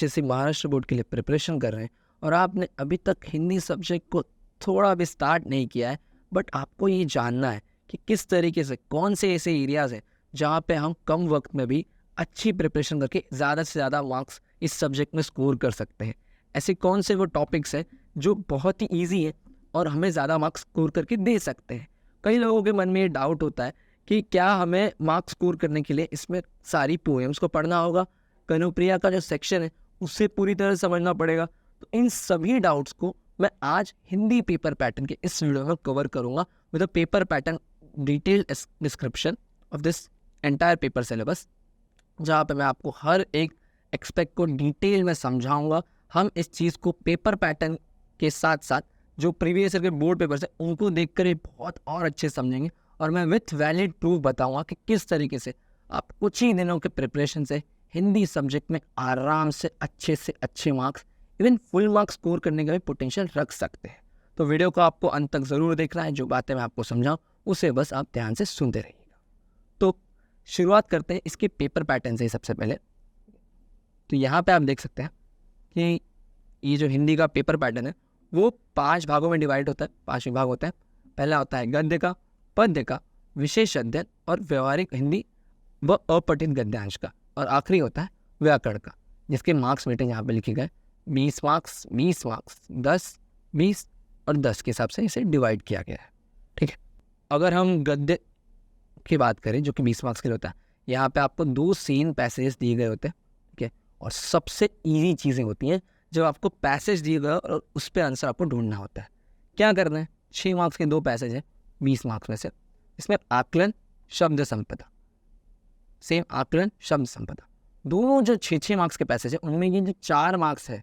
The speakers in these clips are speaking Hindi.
अच्छे से महाराष्ट्र बोर्ड के लिए प्रिपरेशन कर रहे हैं और आपने अभी तक हिंदी सब्जेक्ट को थोड़ा भी स्टार्ट नहीं किया है, बट आपको ये जानना है कि किस तरीके से कौन से ऐसे एरियाज़ हैं जहाँ पे हम कम वक्त में भी अच्छी प्रिपरेशन करके ज़्यादा से ज़्यादा मार्क्स इस सब्जेक्ट में स्कोर कर सकते हैं। ऐसे कौन से वो टॉपिक्स हैं जो बहुत ही ईजी है और हमें ज़्यादा मार्क्स स्कोर करके दे सकते हैं। कई लोगों के मन में ये डाउट होता है कि क्या हमें मार्क्स स्कोर करने के लिए इसमें सारी पोएम्स को पढ़ना होगा, कनुप्रिया का जो सेक्शन है उससे पूरी तरह समझना पड़ेगा। तो इन सभी डाउट्स को मैं आज हिंदी पेपर पैटर्न के इस वीडियो में कवर करूंगा with a paper pattern detailed description of this entire paper syllabus, जहाँ पे मैं आपको हर एक एक्सपेक्ट को डिटेल में समझाऊंगा। हम इस चीज़ को पेपर पैटर्न के साथ साथ जो प्रीवियस ईयर के बोर्ड पेपर्स हैं उनको देखकर ही बहुत और अच्छे से समझेंगे और मैं विथ वैलिड प्रूफ बताऊंगा कि किस तरीके से आप कुछ ही दिनों के प्रिपरेशन से हिंदी सब्जेक्ट में आराम से अच्छे marks, even full marks score करने का भी पोटेंशियल रख सकते हैं। तो वीडियो को आपको अंत तक ज़रूर देखना है। जो बातें मैं आपको समझाऊँ उसे बस आप ध्यान से सुनते रहिएगा। तो शुरुआत करते हैं इसके पेपर पैटर्न से। सबसे पहले तो यहाँ पे आप देख सकते हैं कि ये जो हिंदी का पेपर पैटर्न है वो 5 भागों में डिवाइड होता है, 5 विभाग होते हैं। पहला होता है गद्य का, पद्य का, विशेष अध्ययन और व्यवहारिक हिंदी व अपठित गद्यांश का, और आखिरी होता है व्याकरण का, जिसके मार्क्स वेटेज यहाँ पे लिखे गए 20 मार्क्स, 20 मार्क्स, 10, 20 और 10 के हिसाब से इसे डिवाइड किया गया है। ठीक है, अगर हम गद्य की बात करें जो कि 20 मार्क्स के लिए होता है, यहाँ पे आपको 2 सीन पैसेज दिए गए होते हैं। ठीक है, और सबसे ईजी चीज़ें होती हैं जब आपको पैसेज दिए गए और उस पर आंसर आपको ढूंढना होता है। क्या करना है, 6 मार्क्स के 2 पैसेज हैं 20 मार्क्स में से। इसमें आकलन, शब्द संपदा, सेम आकलन, शब्द संपदा, दोनों जो 6 मार्क्स के पैसेज है उनमें ये जो 4 मार्क्स है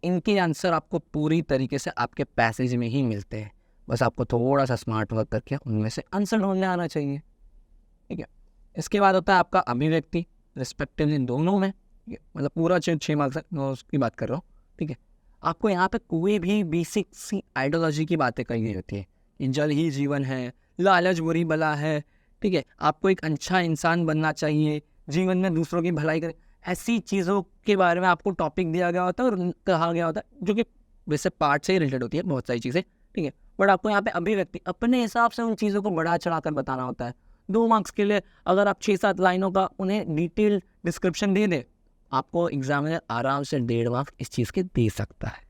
इनके आंसर आपको पूरी तरीके से आपके पैसेज में ही मिलते हैं। बस आपको थोड़ा सा स्मार्ट वर्क करके उनमें से आंसर ढूंढने आना चाहिए। ठीक है, इसके बाद होता है आपका अभिव्यक्ति, रिस्पेक्टिवली दोनों में। ठीक है, मतलब पूरा 6 मार्क्स है, मैं उसकी बात कर रहा हूँ। ठीक है, आपको यहाँ पे कोई भी बेसिक सी आइडियोलॉजी की बातें कही गई होती है कि जल ही जीवन है, लालच बुरी बला है। ठीक है, आपको एक अच्छा इंसान बनना चाहिए, जीवन में दूसरों की भलाई करें, ऐसी चीज़ों के बारे में आपको टॉपिक दिया गया होता है और कहा गया होता है, जो कि वैसे पार्ट से ही रिलेटेड होती है बहुत सारी चीज़ें। ठीक है, बट आपको यहाँ पे अभिव्यक्ति अपने हिसाब से उन चीज़ों को बढ़ा चढ़ा कर बताना होता है। 2 मार्क्स के लिए अगर आप 6-7 लाइनों का उन्हें डिटेल डिस्क्रिप्शन दे दें, आपको एग्जामिनर आराम से 1.5 मार्क्स इस चीज़ के दे सकता है।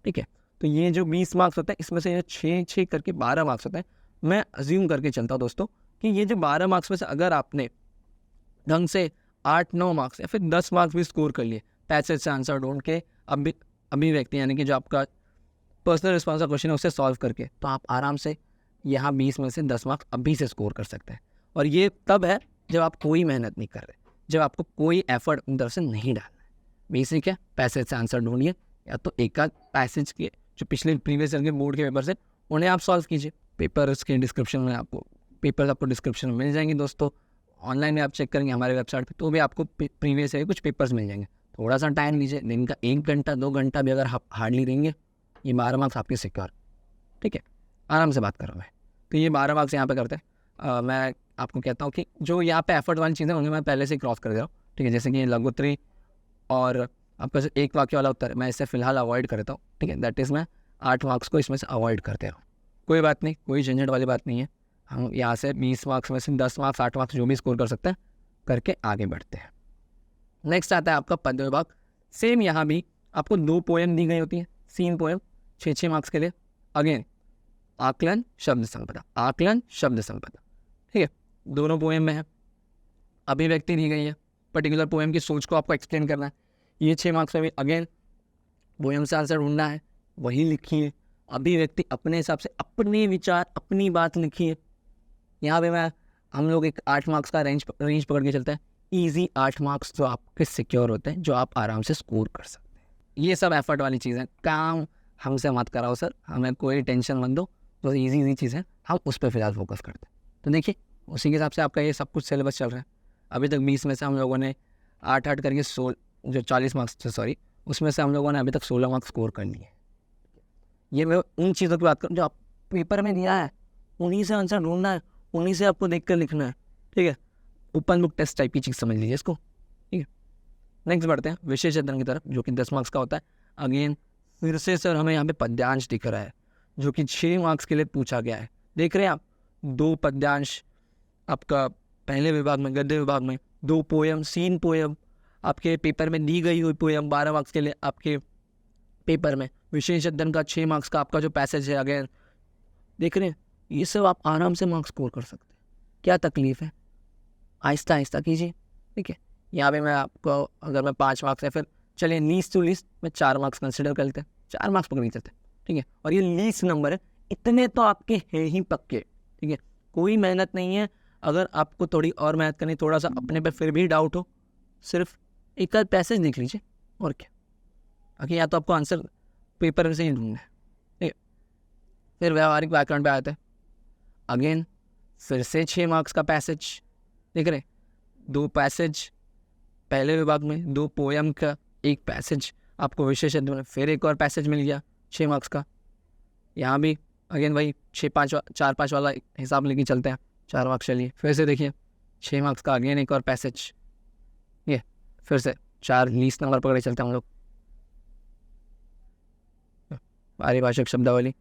ठीक है, तो ये जो 20 मार्क्स होता है इसमें से 6 करके 12 मार्क्स होते हैं। मैं अज्यूम करके चलता हूँ दोस्तों कि ये जो 12 मार्क्स में से अगर आपने ढंग से 8-9 मार्क्स या फिर 10 मार्क्स भी स्कोर कर लिए पैसेज से आंसर ढूंढ के, अभिव्यक्ति यानी कि जो आपका पर्सनल रिस्पॉन्स का क्वेश्चन है उसे सॉल्व करके, तो आप आराम से यहाँ 20 में से 10 मार्क्स अभी से स्कोर कर सकते हैं। और ये तब है जब आप कोई मेहनत नहीं कर रहे, जब आपको कोई एफर्ट उन तरफ से नहीं डालना है। बेसिक है, पैसेज से आंसर ढूंढिए, या तो एक आध पैसेज के जो पिछले प्रीवियस ईयर के बोर्ड के पेपर से उन्हें आप सॉल्व कीजिए। पेपर्स के डिस्क्रिप्शन में आपको डिस्क्रिप्शन में मिल जाएंगे दोस्तों। ऑनलाइन में आप चेक करेंगे हमारे वेबसाइट पे तो भी आपको प्रीवियस ईयर कुछ पेपर्स मिल जाएंगे। थोड़ा सा टाइम लीजिए, दिन का 1 घंटा 2 घंटा भी अगर आप हार्डली देंगे, ये 12 मार्क्स आपके सिक्योर। ठीक है, आराम से बात कर रहा हूँ मैं। तो ये 12 मार्क्स यहाँ पे करते हैं। मैं आपको कहता हूँ कि जो यहाँ पे एफर्ट वाली चीज़ें उन्हें मैं पहले से क्रॉस कर दे रहा हूँ। ठीक है, जैसे कि लघुत्तरी और आपका एक वाक्य वाला उत्तर मैं इसे फिलहाल अवॉइड करता हूँ। ठीक है, दैट इज़ मैं 8 मार्क्स को इसमें से अवॉइड करते रहा हूँ। कोई बात नहीं, कोई झंझट वाली बात नहीं है। हम यहाँ से 20 मार्क्स में से 10 मार्क्स 8 मार्क्स जो भी स्कोर कर सकते हैं करके आगे बढ़ते हैं। नेक्स्ट आता है आपका पद्य विभाग। सेम यहाँ भी आपको 2 पोएम दी गई होती है, सीन पोएम 6 मार्क्स के लिए। अगेन आकलन, शब्द संपदा, आकलन, शब्द संपदा। ठीक है, दोनों पोएम में है। अभिव्यक्ति दी गई है, पर्टिकुलर पोएम की सोच को आपको एक्सप्लेन करना है। ये 6 मार्क्स में भी अगेन पोएम से आंसर ढूंढना है, वही लिखिए। अभिव्यक्ति अपने हिसाब से अपने विचार, अपनी बात लिखिए। यहाँ पे हम लोग एक 8 मार्क्स का रेंज पकड़ के चलते हैं। ईजी 8 मार्क्स जो आपके सिक्योर होते हैं, जो आप आराम से स्कोर कर सकते हैं। ये सब एफर्ट वाली चीज़ें, काम हमसे मत कराओ सर, हमें कोई टेंशन मत दो, जो ईजी चीज़ें हम उस पर फिलहाल फोकस करते हैं। तो देखिए उसी के हिसाब से आपका ये सब कुछ सिलेबस चल रहा है। अभी तक 20 में से हम लोगों ने 8 करके 40 मार्क्स उसमें से हम लोगों ने अभी तक 16 मार्क्स स्कोर कर लिए। ये मैं उन चीज़ों की बात करूँ जो आप पेपर में दिया है, उन्हीं से आंसर ढूंढना है, उन्हीं से आपको देख कर लिखना है। ठीक है, ओपन बुक टेस्ट टाइप की चीज़ समझ लीजिए इसको। ठीक है, नेक्स्ट बढ़ते हैं विशेष अध्ययन की तरफ, जो कि 10 मार्क्स का होता है। अगेन फिर से सर हमें यहाँ पे पद्यांश दिख रहा है, जो कि 6 मार्क्स के लिए पूछा गया है। देख रहे हैं आप, 2 पद्यांश आपका पहले विभाग में, गद्य विभाग में 2 पोयम, सीन पोयम आपके पेपर में दी गई हुई पोयम 12 मार्क्स के लिए आपके पेपर में। विशेष अध्ययन का 6 मार्क्स का आपका जो पैसेज है, अगेन देख रहे हैं, ये सब आप आराम से मार्क्स स्कोर कर सकते हैं। क्या तकलीफ है, आहिस्ता आहिस्ता कीजिए, ठीक है। यहाँ पे मैं आपको, अगर मैं 5 मार्क्स है, फिर चलिए लीस्ट टू लीस्ट मैं 4 मार्क्स कंसिडर कर लेते हैं, 4 मार्क्स पकड़ चलते हैं, ठीक है। और ये लीस्ट नंबर है, इतने तो आपके हैं ही पक्के, ठीक है। कोई मेहनत नहीं है। अगर आपको थोड़ी और मेहनत करनी, थोड़ा सा अपने पे फिर भी डाउट हो, सिर्फ एक आध पैसेज देख लीजिए, और क्या। आगे या तो आपको आंसर पेपर से ही ढूंढना है, ठीक है। फिर व्यावहारिक व्याकरण पे आते हैं। अगेन फिर से 6 मार्क्स का पैसेज, देख रहे, 2 पैसेज पहले विभाग में, 2 पोयम का, 1 पैसेज आपको विशेष अध्ययन में, फिर एक और पैसेज मिल गया 6 मार्क्स का। यहाँ भी अगेन वही 4-5 वाला हिसाब लेके चलते हैं, 4 मार्क्स। चलिए फिर से देखिए 6 मार्क्स का अगेन एक और पैसेज, ये फिर से 4 लीस्ट नंबर पकड़े चलते हैं हम लोग। पारिभाषिक शब्दावली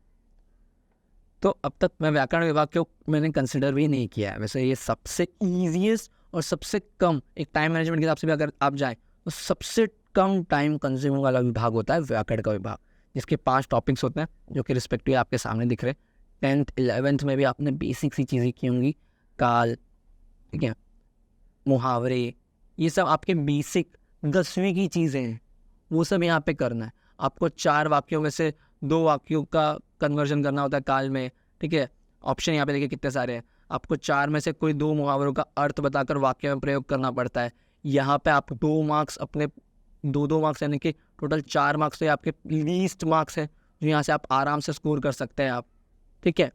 तो अब तक मैं व्याकरण विभाग को मैंने कंसिडर भी नहीं किया है। वैसे ये सबसे ईजीएस्ट और सबसे कम, एक टाइम मैनेजमेंट के हिसाब से भी अगर आप जाएँ तो सबसे कम टाइम कंज्यूमिंग वाला विभाग होता है व्याकरण का विभाग, जिसके 5 टॉपिक्स होते हैं, जो कि रिस्पेक्टिव आपके सामने दिख रहे। 10th 11th में भी आपने बेसिक सी चीज़ें की होंगी, काल, ठीक है, मुहावरे, ये सब आपके बेसिक 10वीं की चीज़ें हैं, वो सब यहाँ पे करना है। आपको 4 वाक्यों में से 2 वाक्यों का कन्वर्जन करना होता है काल में, ठीक है। ऑप्शन यहाँ पे देखिए कितने सारे हैं। आपको 4 में से कोई 2 मुहावरों का अर्थ बताकर वाक्य में प्रयोग करना पड़ता है। यहाँ पे आप 2 मार्क्स अपने 2-2 मार्क्स, यानी कि टोटल 4 मार्क्स तो आपके लीस्ट मार्क्स हैं, जो यहाँ से आप आराम से स्कोर कर सकते हैं आप, ठीक है।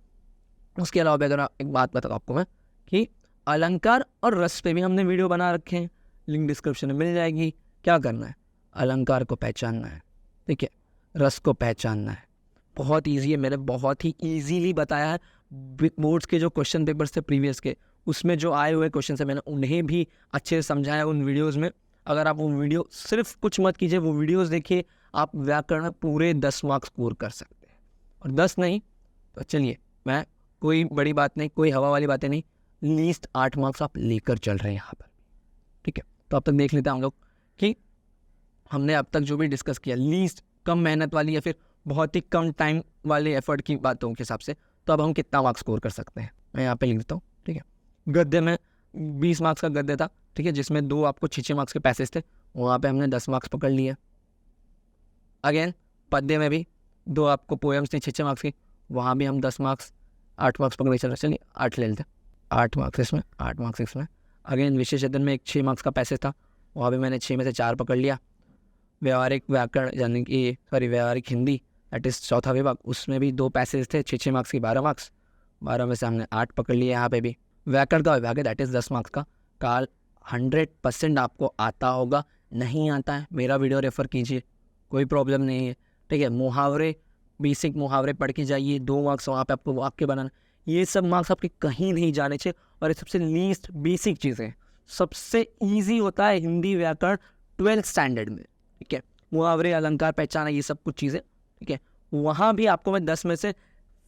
उसके अलावा भी अगर एक बात बताऊँ आपको मैं, कि अलंकार और रस पे भी हमने वीडियो बना रखे हैं, लिंक डिस्क्रिप्शन में मिल जाएगी। क्या करना है, अलंकार को पहचानना है, ठीक है, रस को पहचानना है। बहुत ईजी है, मैंने बहुत ही ईजीली बताया है। बोर्ड्स के जो क्वेश्चन पेपर्स थे प्रीवियस के, उसमें जो आए हुए क्वेश्चन है, मैंने उन्हें भी अच्छे से समझाया उन वीडियोज़ में। अगर आप वो वीडियो, सिर्फ कुछ मत कीजिए, वो वीडियोज़ देखिए, आप व्याकरण में पूरे 10 मार्क्स स्कोर कर सकते हैं। और 10 नहीं तो चलिए, मैं कोई बड़ी बात नहीं, कोई हवा वाली बातें नहीं, लीस्ट 8 मार्क्स आप लेकर चल रहे हैं यहाँ पर, ठीक है। तो अब तक देख लेते हैं हम लोग कि हमने अब तक जो भी डिस्कस किया, लीस्ट कम मेहनत वाली या फिर बहुत ही कम टाइम वाले एफर्ट की बातों के हिसाब से, तो अब हम कितना मार्क्स स्कोर कर सकते हैं, मैं यहाँ पे लिख देता हूँ, ठीक है। गद्य में 20 मार्क्स का गद्य था, ठीक है, जिसमें 2 आपको 6 मार्क्स के पैसेज थे, वहाँ पे हमने 10 मार्क्स पकड़ लिए। अगेन पद्य में भी 2 आपको पोएम्स थे 6 मार्क्स की, वहाँ भी हम 10 मार्क्स, 8 मार्क्स पकड़ चल रहे, चलिए 8 ले लेते, 8 मार्क्स इसमें, 8 मार्क्स इसमें। अगेन विशेष अध्ययन में एक 6 मार्क्स का पैसेज था, वहाँ भी मैंने 6 में से 4 पकड़ लिया। व्यवहारिक व्याकरण, यानी कि व्यवहारिक हिंदी, दैट इज़ चौथा विभाग, उसमें भी 2 पैसेज थे 6 मार्क्स की, 12 मार्क्स, 12 में से हमने 8 पकड़ लिए। यहाँ पे भी व्याकरण का विभाग है, दैट इज़ 10 मार्क्स का। काल 100% आपको आता होगा, नहीं आता है मेरा वीडियो रेफ़र कीजिए, कोई प्रॉब्लम नहीं है, ठीक है। मुहावरे, बेसिक मुहावरे पढ़ के जाइए, 2 मार्क्स वहाँ पे आपको वाक्य बनाना, ये सब मार्क्स आपके कहीं नहीं जाने चाहिए। और ये सबसे लीस्ट बेसिक चीज़ें, सबसे ईजी होता है हिंदी व्याकरण 12th स्टैंडर्ड में, ठीक है। मुहावरे, अलंकार, पहचाना, ये सब कुछ चीज़ें, ठीक है। वहाँ भी आपको मैं 10 में से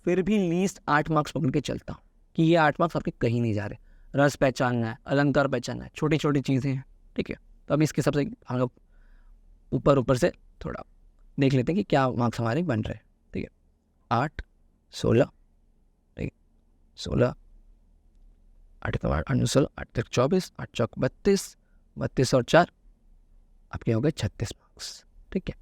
फिर भी लीस्ट 8 मार्क्स पकड़ के चलता हूँ, कि ये 8 मार्क्स आपके कहीं नहीं जा रहे। रस पहचानना है, अलंकार पहचानना है, छोटी छोटी चीज़ें हैं, ठीक है। तो अब इसके सबसे हम लोग ऊपर से थोड़ा देख लेते हैं कि क्या मार्क्स हमारे बन रहे हैं, ठीक है। 8, 16, ठीक है, 16, 8 का 8, 16, 8 तक 24, 8 चौक 32, 32 और 4 आपके हो गए 36 मार्क्स, ठीक है।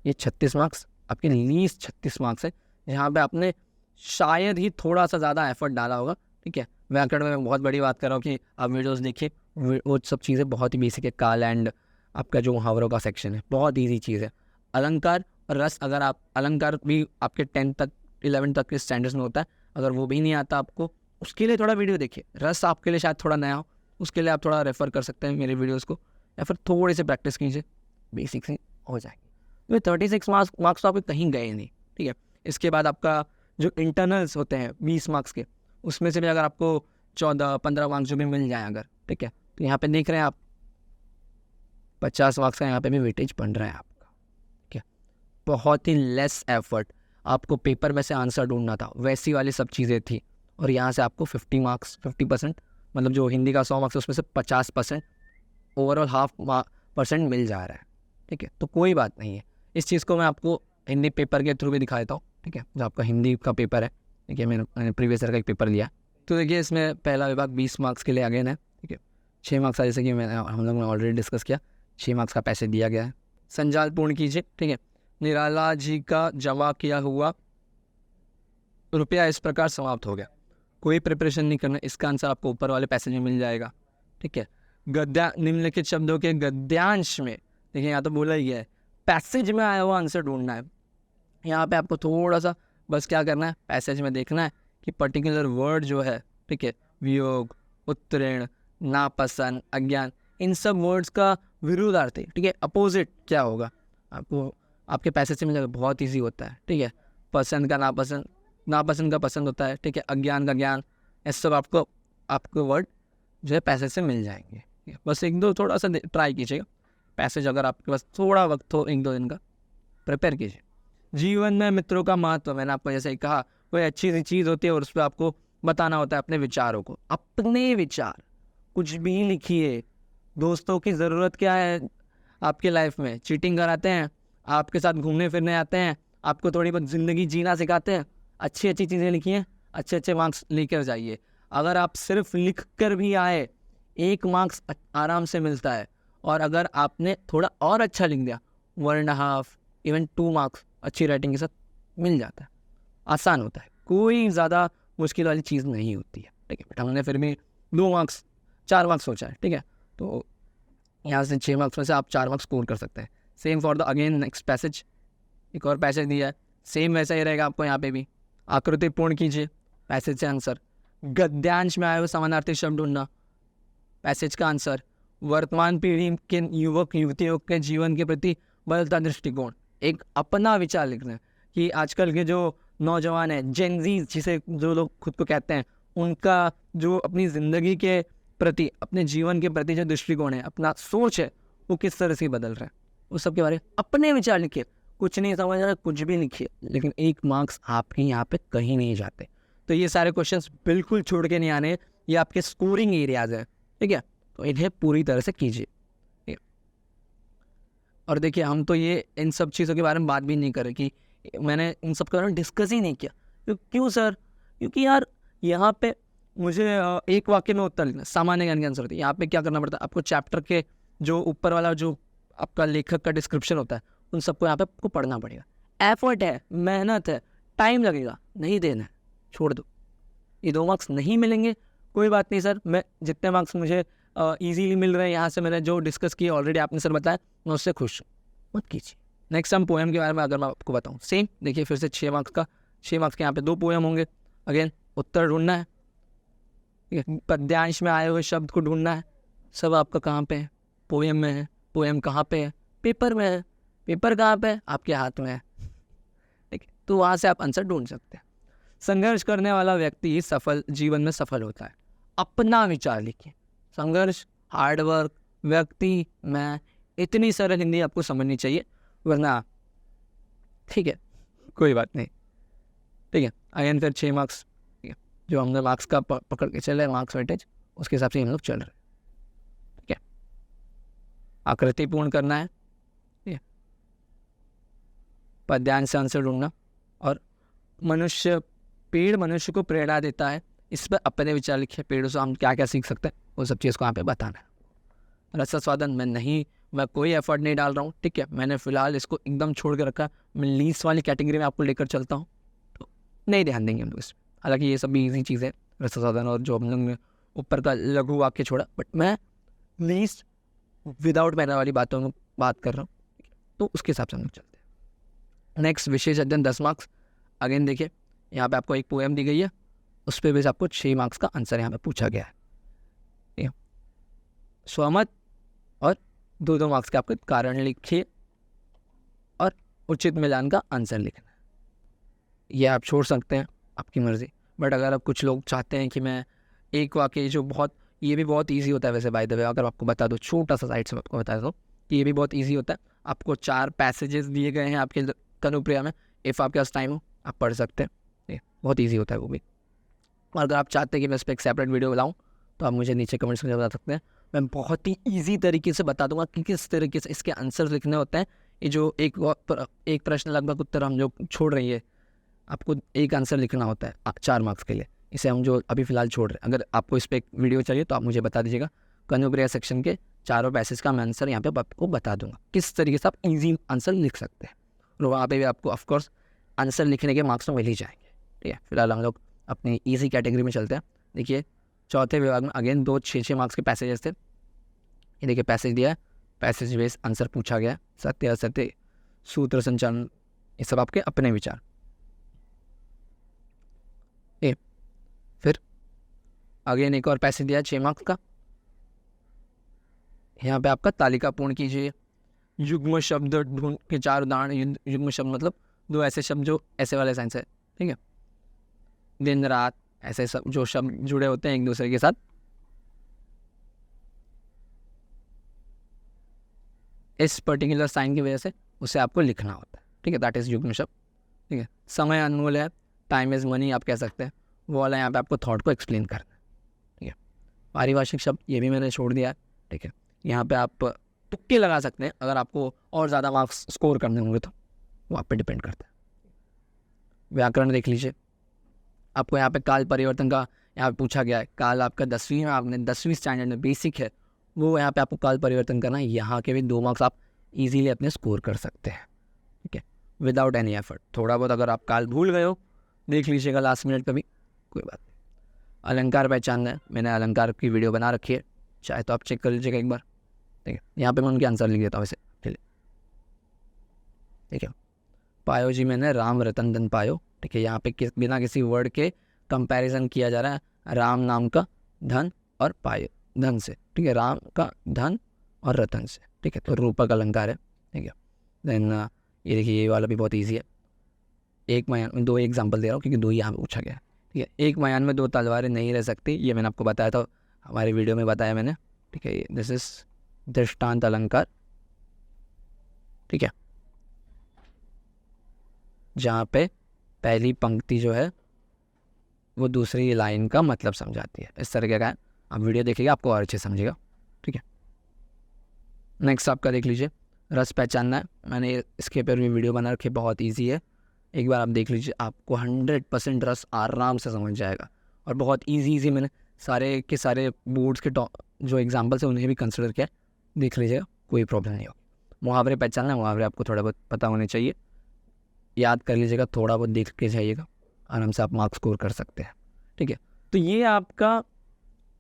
ये 36 मार्क्स आपके लीस्ट 36 मार्क्स है, जहाँ पे आपने शायद ही थोड़ा सा ज़्यादा एफर्ट डाला होगा, ठीक है। व्याकरण में मैं बहुत बड़ी बात कर रहा हूँ कि आप वीडियोस देखिए, वो सब चीज़ें बहुत ही बेसिक है। काल एंड आपका जो मुहावरों का सेक्शन है, बहुत ईजी चीज़ है। अलंकार और रस, अगर आप, अलंकार भी आपके 10 तक 11 तक के स्टैंडर्ड्स में होता है, अगर वो भी नहीं आता आपको, उसके लिए थोड़ा वीडियो देखिए। रस आपके लिए शायद थोड़ा नया हो, उसके लिए आप थोड़ा रेफ़र कर सकते हैं मेरे वीडियोज़ को, या फिर थोड़ी सी प्रैक्टिस कीजिए, बेसिक से हो जाएगी। तो 36 मार्क्स तो आपके कहीं गए नहीं, ठीक है। इसके बाद आपका जो इंटरनल्स होते हैं 20 मार्क्स के, उसमें से भी अगर आपको 14-15 मार्क्स जो भी मिल जाए अगर, ठीक है, तो यहाँ पे देख रहे हैं आप 50 मार्क्स का यहाँ पे भी वेटेज बन रहा है आपका। ठीक है, बहुत ही लेस एफर्ट, आपको पेपर में से आंसर ढूंढना था, वैसी वाली सब चीज़ें थी, और यहाँ से आपको 50 मार्क्स 50%, मतलब जो हिंदी का 100 मार्क्स है उसमें से 50% ओवरऑल % मिल जा रहा है। ठीक है, तो कोई बात नहीं है। इस चीज़ को मैं आपको हिंदी पेपर के थ्रू भी दिखा देता हूँ। ठीक है, जो आपका हिंदी का पेपर है, ठीक है, मैंने प्रीवियस ईयर का एक पेपर लिया, तो देखिए इसमें पहला विभाग 20 मार्क्स के लिए अगेन है। ठीक है, 6 मार्क्स का जैसे कि हम लोग ने ऑलरेडी डिस्कस किया, 6 मार्क्स का पैसे दिया गया है। संजाल पूर्ण कीजिए। ठीक है, निराला जी का जमा किया हुआ रुपया इस प्रकार समाप्त हो गया। कोई प्रिपरेशन नहीं करना, इसका आंसर आपको ऊपर वाले पैसेज में मिल जाएगा। ठीक है, निम्नलिखित शब्दों के गद्यांश में, देखिए यहाँ तो बोला ही है, पैसेज में आया हुआ आंसर ढूंढना है। यहाँ पे आपको थोड़ा सा बस क्या करना है, पैसेज में देखना है कि पर्टिकुलर वर्ड जो है, ठीक है, वियोग, उत्तीर्ण, नापसंद, अज्ञान, इन सब वर्ड्स का विरुद्धार्थी, ठीक है, अपोजिट क्या होगा आपको आपके पैसेज से मिल जाएगा। बहुत ईजी होता है। ठीक है, पसंद का नापसंद, नापसंद का पसंद होता है। ठीक है, अज्ञान का ज्ञान, ऐसे सब आपको वर्ड जो है पैसेज से मिल जाएंगे। बस एक दो थोड़ा सा ट्राई कीजिएगा, पैसेज अगर आपके पास थोड़ा वक्त हो 1-2 दिन का, प्रिपेयर कीजिए। जीवन में मित्रों का महत्व, मैंने आपको जैसे ही कहा, कोई अच्छी सी चीज़ होती है और उस पर आपको बताना होता है अपने विचारों को, अपने विचार, कुछ भी लिखिए। दोस्तों की ज़रूरत क्या है आपके लाइफ में? चीटिंग कराते हैं, आपके साथ घूमने फिरने आते हैं, आपको थोड़ी बहुत ज़िंदगी जीना सिखाते हैं। अच्छी अच्छी चीज़ें लिखिए, अच्छे अच्छे मार्क्स लेकर जाइए। अगर आप सिर्फ लिख कर भी आए, 1 मार्क्स आराम से मिलता है, और अगर आपने थोड़ा और अच्छा लिख दिया, 1.5 इवन 2 मार्क्स अच्छी राइटिंग के साथ मिल जाता है। आसान होता है, कोई ज़्यादा मुश्किल वाली चीज़ नहीं होती है। ठीक है, बट हमने फिर भी 2 मार्क्स 4 मार्क्स सोचा है। ठीक है, तो यहाँ से 6 मार्क्स में से आप 4 मार्क्स स्कोर कर सकते हैं। Same for the again next passage, एक और पैसेज दिया है, सेम वैसा ही रहेगा आपको यहाँ पे भी। आकृति पूर्ण कीजिए, पैसेज से आंसर। गद्यांश में आए हुए समानार्थी शब्द ढूंढना, पैसेज का आंसर। वर्तमान पीढ़ी के युवक युवतियों के जीवन के प्रति बदलता दृष्टिकोण, एक अपना विचार लिखना है कि आजकल के जो नौजवान हैं, जेनजी जिसे जो लोग खुद को कहते हैं, उनका जो अपनी ज़िंदगी के प्रति, अपने जीवन के प्रति जो दृष्टिकोण है, अपना सोच है, वो किस तरह से बदल रहा है, उस सब के बारे में अपने विचार लिखिए। कुछ नहीं समझ रहा कुछ भी लिखिए, लेकिन 1 मार्क्स आपके यहाँ पे कहीं नहीं जाते। तो ये सारे क्वेश्चंस बिल्कुल छोड़ के नहीं आने, ये आपके स्कोरिंग एरियाज है। ठीक है, तो इन्हें पूरी तरह से कीजिए। और देखिए हम तो ये इन सब चीज़ों के बारे में बात भी नहीं कर रहे कि मैंने इन सब के बारे में डिस्कस ही नहीं किया। क्यों सर? क्योंकि यार यहाँ पे मुझे एक वाक्य में उत्तर लिखना, सामान्य ज्ञान की आंसर होती है। यहाँ पे क्या करना पड़ता है, आपको चैप्टर के जो ऊपर वाला जो आपका लेखक का डिस्क्रिप्शन होता है, उन सबको यहाँ पे आपको पढ़ना पड़ेगा। एफर्ट है, मेहनत है, टाइम लगेगा, नहीं देना है, छोड़ दो। ये 2 मार्क्स नहीं मिलेंगे, कोई बात नहीं सर, मैं जितने मार्क्स मुझे ईजीली मिल रहे हैं यहाँ से, मैंने जो डिस्कस किए ऑलरेडी आपने सर बताया, मैं उससे खुश हूँ, मत कीजिए। नेक्स्ट हम पोएम के बारे में अगर मैं आपको बताऊँ, सेम देखिए फिर से 6 मार्क्स के यहाँ पे 2 पोएम होंगे। अगेन उत्तर ढूंढना है, ठीक है, पद्यांश में आए हुए शब्द को ढूंढना है। सब आपका कहाँ पे है? पोएम में है। पोएम कहाँ पे है? पेपर में है। पेपर कहाँ पे है? आपके हाथ में है। ठीक है, तो वहाँ से आप आंसर ढूंढ सकते हैं। संघर्ष करने वाला व्यक्ति जीवन में सफल होता है। अपना विचार लिखिए। संघर्ष, हार्डवर्क, व्यक्ति, मैं, इतनी सरल हिंदी आपको समझनी चाहिए, वरना ठीक है कोई बात नहीं। ठीक है, अगेन फिर 6 मार्क्स, ठीक है, जो हमने मार्क्स का पकड़ के चल रहे हैं, मार्क्स वेटेज, उसके हिसाब से हम लोग चल रहे हैं। ठीक है, आकृति पूर्ण करना है, ठीक है, पद्यांश से आंसर ढूंढना, और पेड़ मनुष्य को प्रेरणा देता है, इस पर अपने विचार लिखिए। पेड़ों से हम क्या क्या सीख सकते हैं, वो सब चीज़ को यहाँ पे बताना है। रसास्वादन मैं कोई एफर्ट नहीं डाल रहा हूँ। ठीक है, मैंने फिलहाल इसको एकदम छोड़ के रखा, मैं लीस्ट वाली कैटेगरी में आपको लेकर चलता हूँ, तो नहीं ध्यान देंगे हम लोग इसमें। हालांकि ये सब भी ईजी चीज़ है, रसास्वादन और जो हम लोग ने ऊपर का लघु वाक्य छोड़ा, बट मैं लीस्ट विदाउट मैटर वाली बातों में बात कर रहा हूँ, तो उसके हिसाब से हम लोग चलते हैं। नेक्स्ट विशेष अध्ययन 10 मार्क्स। अगेन देखिए यहाँ पे आपको एक पोएम दी गई है, उस पर भी आपको 6 मार्क्स का आंसर यहाँ पे पूछा गया है। स्वमत और 2-2 मार्क्स के आपके कारण लिखिए, और उचित मिलान का आंसर लिखना है। ये आप छोड़ सकते हैं, आपकी मर्जी। बट अगर आप कुछ लोग चाहते हैं कि मैं एक वाक्य जो ये भी बहुत ईजी होता है वैसे, बाय द वे अगर आपको बता दो, छोटा सा साइड से आपको बता दो ये भी बहुत ईजी होता है। आपको 4 पैसेजेस दिए गए हैं आपके तनुप्रिया में, इफ़ आपके पास टाइम हो आप पढ़ सकते हैं, ये बहुत ईजी होता है वो भी। और अगर आप चाहते हैं कि मैं इस पर एक सेपरेट वीडियो बनाऊँ तो आप मुझे नीचे कमेंट्स में बता सकते हैं। मैं बहुत ही ईजी तरीके से बता दूंगा कि किस तरीके से इसके आंसर लिखने होते हैं। ये जो एक प्रश्न लगभग उत्तर हम जो छोड़ रही है, आपको एक आंसर लिखना होता है 4 मार्क्स के लिए, इसे हम जो अभी फ़िलहाल छोड़ रहे हैं। अगर आपको इस पर एक वीडियो चाहिए तो आप मुझे बता दीजिएगा। कनुप्रिया सेक्शन के चारों पैसेज का मैं आंसर यहाँ पे आपको बता दूंगा किस तरीके से आप ईजी आंसर लिख सकते हैं, और वहाँ पे भी आपको ऑफकोर्स आंसर लिखने के मार्क्स तो मिल ही जाएंगे। ठीक है, फिलहाल हम लोग अपनी ईजी कैटेगरी में चलते हैं। देखिए चौथे विभाग में अगेन 2 6 मार्क्स के पैसेजेस थे। ये देखिए पैसेज दिया है, पैसेज बेस्ड आंसर पूछा गया, सत्य असत्य, सूत्र संचालन, ये सब आपके अपने विचार। फिर अगेन एक और पैसेज दिया है 6 मार्क्स का। यहाँ पे आपका तालिका पूर्ण कीजिए, युग्म शब्द ढूंढ के 4 उदाहरण। युग्म शब्द मतलब 2 ऐसे शब्द जो ऐसे वाले साइंस है, ठीक है, दिन रात, ऐसे सब जो शब्द जुड़े होते हैं एक दूसरे के साथ, इस पर्टिकुलर साइन की वजह से उसे आपको लिखना होता है। ठीक है, दैट इज युग्म शब्द। ठीक है, समय अनमोल है, टाइम इज मनी आप कह सकते हैं, वो वाला यहाँ पे आपको थॉट को एक्सप्लेन करना है। ठीक है, पारिभाषिक शब्द ये भी मैंने छोड़ दिया है। ठीक है, यहाँ पे आप तुक्के लगा सकते हैं अगर आपको और ज़्यादा मार्क्स स्कोर करने होंगे तो, वो आप पे डिपेंड करता है। व्याकरण देख लीजिए, आपको यहाँ पे काल परिवर्तन का यहाँ पे पूछा गया है। काल आपका 10वीं में, आपने 10वीं स्टैंडर्ड में बेसिक है, वो यहाँ पे आपको काल परिवर्तन करना है। यहाँ के भी 2 मार्क्स आप इजीली अपने स्कोर कर सकते हैं। ठीक है, विदाउट एनी एफर्ट। थोड़ा बहुत अगर आप काल भूल गए हो देख लीजिएगा लास्ट मिनट पे भी, कोई बात नहीं। अलंकार पहचानना है, मैंने अलंकार की वीडियो बना रखी है, चाहे तो आप चेक कर लीजिएगा एक बार। ठीक है, यहाँ पे मैं उनके आंसर लिख देता हूँ वैसे। ठीक है, पायो जी मैंने राम रतन धन पायो। ठीक है, यहाँ पे बिना किसी वर्ड के कंपैरिजन किया जा रहा है राम नाम का धन और पायो धन से। ठीक है, राम का धन और रतन से। ठीक है, तो रूपक अलंकार है। ठीक है, देन ये देखिए ये वाला भी बहुत ईजी है। एक मयान में 2 एग्जाम्पल दे रहा हूँ क्योंकि 2 यहाँ पे पूछा गया है। ठीक है, एक मयान में 2 तलवारें नहीं रह सकती, ये मैंने आपको बताया था, हमारी वीडियो में बताया मैंने। ठीक है, दिस इज दृष्टांत अलंकार। ठीक है, जहाँ पे पहली पंक्ति जो है वो दूसरी लाइन का मतलब समझाती है, इस तरह का है। आप वीडियो देखिएगा आपको और अच्छे समझेगा। ठीक है, नेक्स्ट आपका देख लीजिए, रस पहचानना है। मैंने इसके ऊपर भी वीडियो बना रखी है, बहुत ईजी है, एक बार आप देख लीजिए, आपको 100% रस आराम से समझ जाएगा। और बहुत ईजी मैंने सारे के सारे बोर्ड्स के जो एग्जाम्पल्स है उन्हें भी कंसिडर किया, देख लीजिएगा, कोई प्रॉब्लम नहीं होगी। मुहावरे पहचानना है, मुहावरे आपको थोड़ा बहुत पता होने चाहिए, याद कर लीजिएगा, थोड़ा बहुत देख के जाइएगा, आराम से आप मार्क्स स्कोर कर सकते हैं। ठीक है, तो ये आपका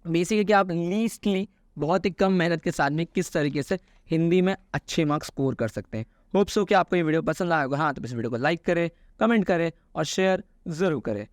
बेसिक है कि आप लीस्टली बहुत ही कम मेहनत के साथ में किस तरीके से हिंदी में अच्छे मार्क्स स्कोर कर सकते हैं। होप सो कि आपको ये वीडियो पसंद आया होगा। हाँ, तो इस वीडियो को लाइक करें, कमेंट करें और शेयर ज़रूर करें।